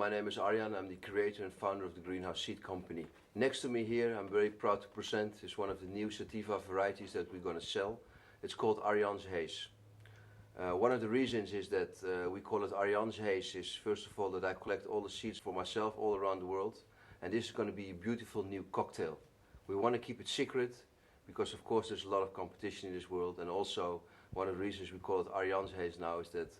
my name is Arjan. I'm the creator and founder of the Greenhouse Seed Company. Next to me here, I'm very proud to present, is one of the new sativa varieties that we're going to sell. It's called Arjan's Haze. One of the reasons is that we call it Arjan's Haze is, first of all, that I collect all the seeds for myself all around the world. And this is going to be a beautiful new cocktail. We want to keep it secret because, of course, there's a lot of competition in this world. And also, one of the reasons we call it Arjan's Haze now is that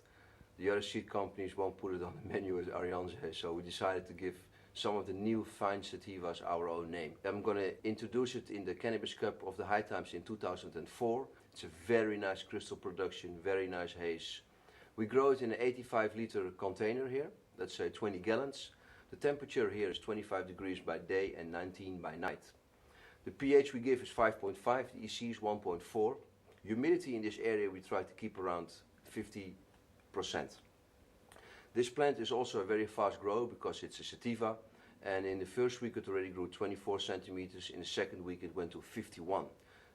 the other seed companies won't put it on the menu as Arjan's Haze. So we decided to give some of the new fine sativas our own name. I'm going to introduce it in the Cannabis Cup of the High Times in 2004. It's a very nice crystal production, very nice haze. We grow it in an 85-liter container here, let's say 20 gallons. The temperature here is 25 degrees by day and 19 by night. The pH we give is 5.5, the EC is 1.4. Humidity in this area we try to keep around 50%. This plant is also a very fast grower because it's a sativa, and in the first week it already grew 24 centimeters, in the second week it went to 51.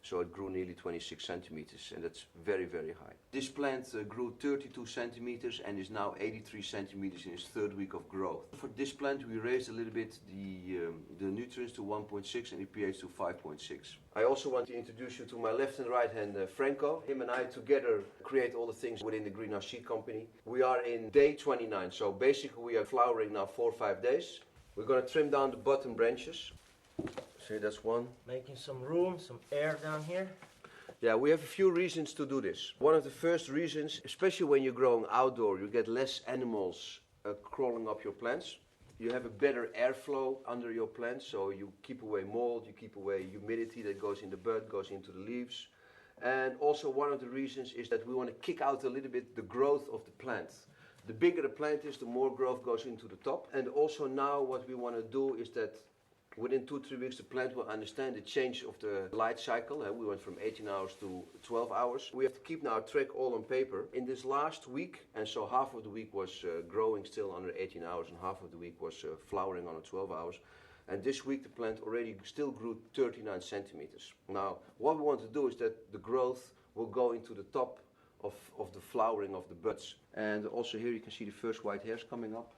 So it grew nearly 26 centimeters, and that's very, very high. This plant grew 32 centimeters and is now 83 centimeters in its third week of growth. For this plant, we raised a little bit the nutrients to 1.6 and the pH to 5.6. I also want to introduce you to my left and right hand, Franco. Him and I together create all the things within the Greenhouse Seed Company. We are in day 29, so basically we are flowering now 4 or 5 days. We're going to trim down the bottom branches. See, that's one. Making some room, some air down here. Yeah, we have a few reasons to do this. One of the first reasons, especially when you're growing outdoor, you get less animals crawling up your plants. You have a better airflow under your plants, so you keep away mold, you keep away humidity that goes in the bud, goes into the leaves. And also one of the reasons is that we want to kick out a little bit the growth of the plant. The bigger the plant is, the more growth goes into the top. And also now what we want to do is that within 2-3 weeks, the plant will understand the change of the light cycle. We went from 18 hours to 12 hours. We have to keep now track all on paper. In this last week, and so half of the week was growing still under 18 hours and half of the week was flowering on 12 hours. And this week the plant already still grew 39 centimeters. Now, what we want to do is that the growth will go into the top of the flowering of the buds. And also here you can see the first white hairs coming up.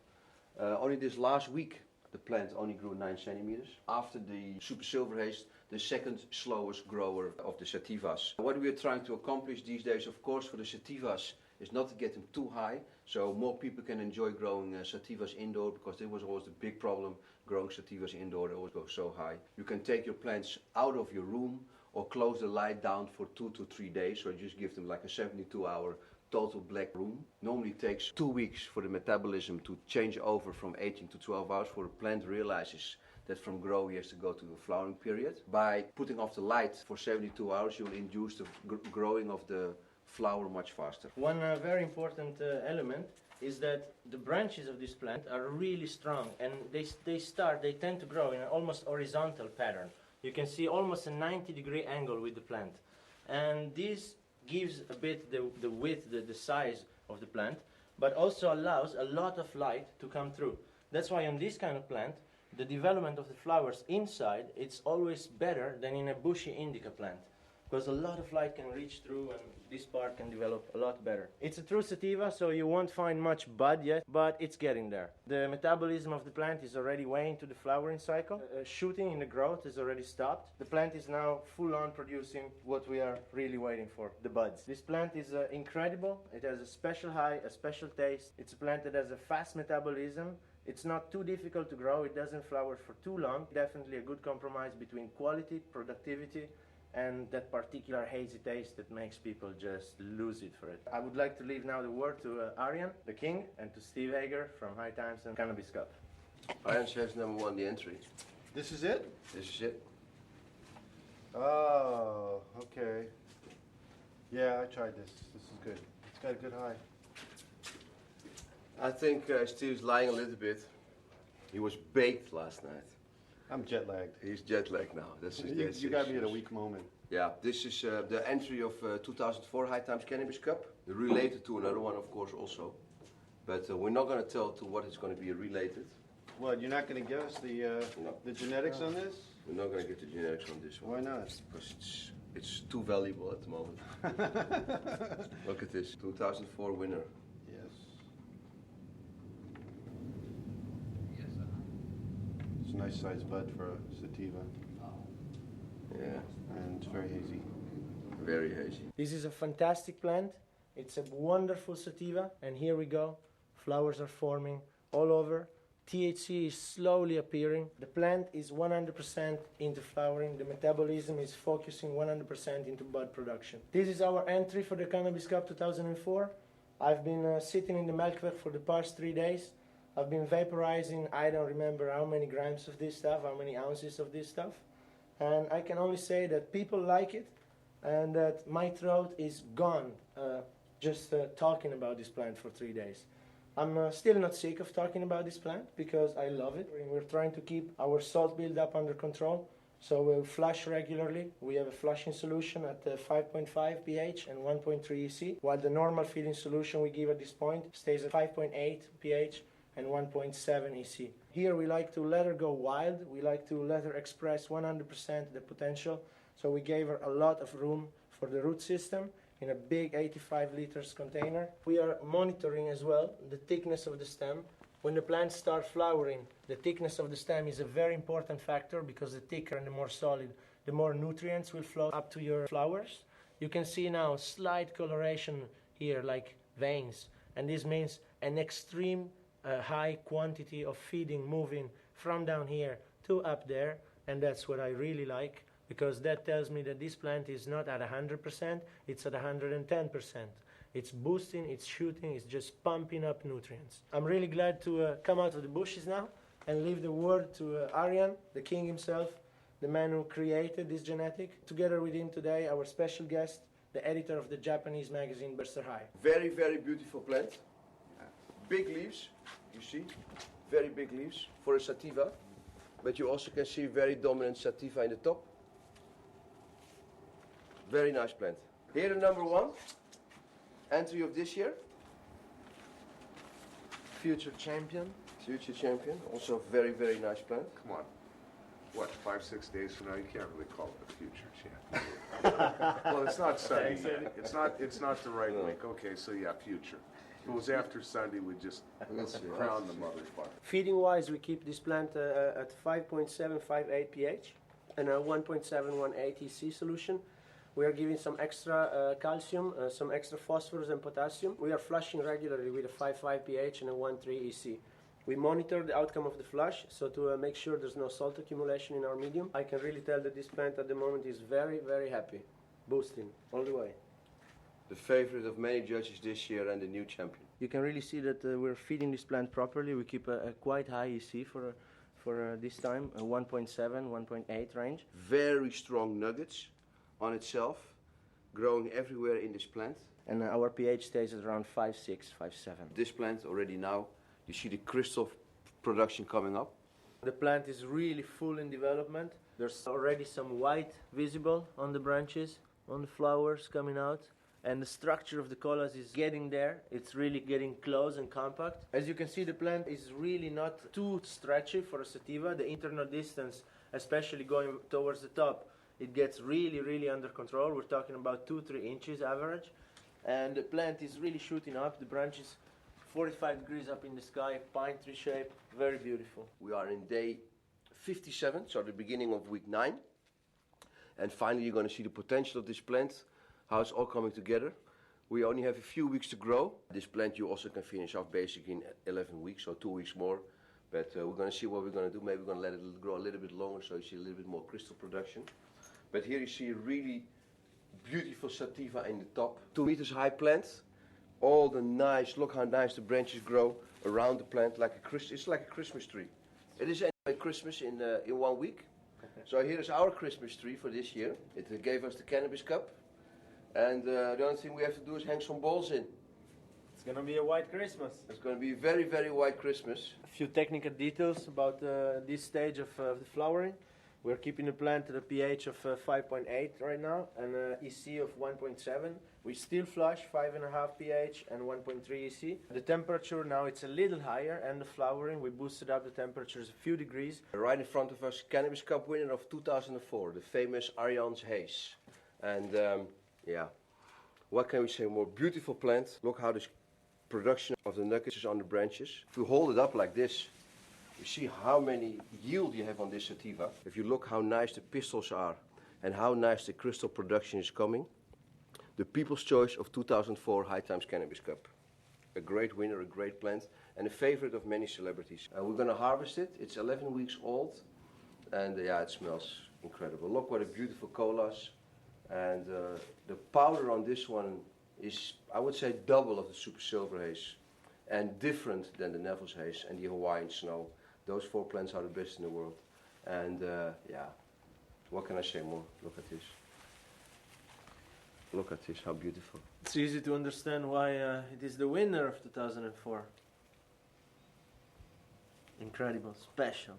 Only this last week, the plant only grew 9 centimeters. After the Super Silver Haze, the second slowest grower of the sativas. What we are trying to accomplish these days, of course, for the sativas is not to get them too high, so more people can enjoy growing sativas indoor, because there was always the big problem, growing sativas indoor, they always go so high. You can take your plants out of your room or close the light down for 2 to 3 days, so you just give them like a 72-hour total black room. Normally it takes 2 weeks for the metabolism to change over from 18 to 12 hours, for the plant realizes that from grow he has to go to the flowering period. By putting off the light for 72 hours, you'll induce the growing of the flower much faster. One very important element is that the branches of this plant are really strong, and they tend to grow in an almost horizontal pattern. You can see almost a 90-degree angle with the plant. And this gives a bit the width, the size of the plant, but also allows a lot of light to come through. That's why on this kind of plant, the development of the flowers inside, it's always better than in a bushy indica plant, because a lot of light can reach through and this part can develop a lot better. It's a true sativa, so you won't find much bud yet, but it's getting there. The metabolism of the plant is already way into the flowering cycle. Shooting in the growth is already stopped. The plant is now full on producing what we are really waiting for, the buds. This plant is incredible. It has a special high, a special taste. It's a plant that has a fast metabolism. It's not too difficult to grow. It doesn't flower for too long. Definitely a good compromise between quality, productivity, and that particular hazy taste that makes people just lose it for it. I would like to leave now the word to Arjan, the king, and to Steve Hager from High Times and Cannabis Cup. Arjan says number 1, the entry. This is it? This is it. Oh, okay. Yeah, I tried this. This is good. It's got a good high. I think Steve's lying a little bit. He was baked last night. I'm jet lagged. He's jet lagged now. That's You got me at a weak moment. Yeah, this is the entry of 2004 High Times Cannabis Cup. Related to another one, of course, also. But we're not going to tell to what it's going to be related. What, you're not going to give us the genetics on this? We're not going to get the genetics on this one. Why not? Because it's too valuable at the moment. Look at this, 2004 winner. Yes. a nice sized bud for a sativa. Yeah, And it's very hazy. very hazy. This is a fantastic plant. It's a wonderful sativa, and here we go. Flowers are forming all over. THC is slowly appearing. The plant is 100% into flowering. The metabolism is focusing 100% into bud production. This is our entry for the Cannabis Cup 2004. I've been sitting in the Melkweg for the past 3 days. I've been vaporizing, I don't remember how many grams of this stuff, how many ounces of this stuff. And I can only say that people like it and that my throat is gone just talking about this plant for 3 days. I'm still not sick of talking about this plant because I love it. We're trying to keep our salt buildup under control, so we'll flush regularly. We have a flushing solution at 5.5 pH and 1.3 EC, while the normal feeding solution we give at this point stays at 5.8 pH and 1.7 EC. Here we like to let her go wild. We like to let her express 100% the potential, so we gave her a lot of room for the root system in a big 85 liters container. We are monitoring as well the thickness of the stem. When the plants start flowering, the thickness of the stem is a very important factor because the thicker and the more solid, the more nutrients will flow up to your flowers. You can see now slight coloration here like veins, and this means an extreme high quantity of feeding moving from down here to up there, and that's what I really like, because that tells me that this plant is not at 100%, it's at 110%. It's boosting, it's shooting, it's just pumping up nutrients. I'm really glad to come out of the bushes now and leave the word to Arjan, the king himself, the man who created this genetic. Together with him today, our special guest, the editor of the Japanese magazine Berser High. Very, very beautiful plant. Big leaves, you see, very big leaves for a sativa. But you also can see very dominant sativa in the top. Very nice plant. Here the number one, entry of this year. Future champion. Future champion, also very, very nice plant. Come on. What, 5-6 days from now, you can't really call it the future champion. Well, it's not Sunday yet. It's not the right week. Okay, so yeah, future. If it was after Sunday, we'd just crown the motherfucker. Feeding wise, we keep this plant at 5.758 pH and a 1.718 EC solution. We are giving some extra calcium, some extra phosphorus and potassium. We are flushing regularly with a 5.5 pH and a 1.3 EC. We monitor the outcome of the flush, so to make sure there's no salt accumulation in our medium. I can really tell that this plant at the moment is very, very happy. Boosting all the way. The favorite of many judges this year and the new champion. You can really see that we're feeding this plant properly. We keep a quite high EC for this time, a 1.7, 1.8 range. Very strong nuggets on itself, growing everywhere in this plant. And our pH stays at around 5.6, 5.7. This plant already now, you see the crystal production coming up. The plant is really full in development. There's already some white visible on the branches, on the flowers coming out. And the structure of the colors is getting there. It's really getting close and compact. As you can see, the plant is really not too stretchy for a sativa. The internal distance, especially going towards the top, it gets really, really under control. We're talking about 2-3 inches average. And the plant is really shooting up. The branches 45 degrees up in the sky, pine tree shape, very beautiful. We are in day 57, so the beginning of week 9. And finally you're going to see the potential of this plant, how it's all coming together. We only have a few weeks to grow. This plant you also can finish off basically in 11 weeks, so 2 weeks more. But we're going to see what we're going to do. Maybe we're going to let it grow a little bit longer so you see a little bit more crystal production. But here you see a really beautiful sativa in the top. 2 meters high plant. All the nice, look how nice the branches grow around the plant. It's like a Christmas tree. It is anyway Christmas in 1 week. So here is our Christmas tree for this year. It gave us the Cannabis Cup. And the only thing we have to do is hang some balls in. It's going to be a white Christmas. It's going to be a very, very white Christmas. A few technical details about this stage of the flowering. We're keeping the plant at a pH of 5.8 right now and an EC of 1.7. We still flush 5.5 pH and 1.3 EC. The temperature now it's a little higher, and the flowering we boosted up the temperatures a few degrees. Right in front of us, Cannabis Cup winner of 2004, the famous Arjan's Haze. And yeah, what can we say more? Beautiful plant. Look how this production of the nuggets is on the branches. If we hold it up like this, You see how many yield you have on this sativa. If you look how nice the pistils are and how nice the crystal production is coming, the People's Choice of 2004 High Times Cannabis Cup. A great winner, a great plant, and a favorite of many celebrities. We're going to harvest it. It's 11 weeks old, and yeah, it smells incredible. Look what a beautiful colas. And the powder on this one is, I would say, double of the Super Silver Haze, and different than the Neville's Haze and the Hawaiian Snow. Those 4 plants are the best in the world. And yeah, what can I say more? Look at this. Look at this, how beautiful. It's easy to understand why it is the winner of 2004. Incredible, special.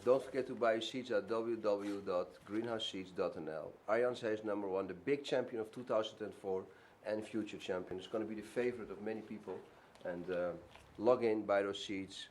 Don't forget to buy your seeds at www.greenhouseseeds.nl. Arjan's Haze #1, the big champion of 2004 and future champion. It's going to be the favorite of many people. And log in, buy those seeds.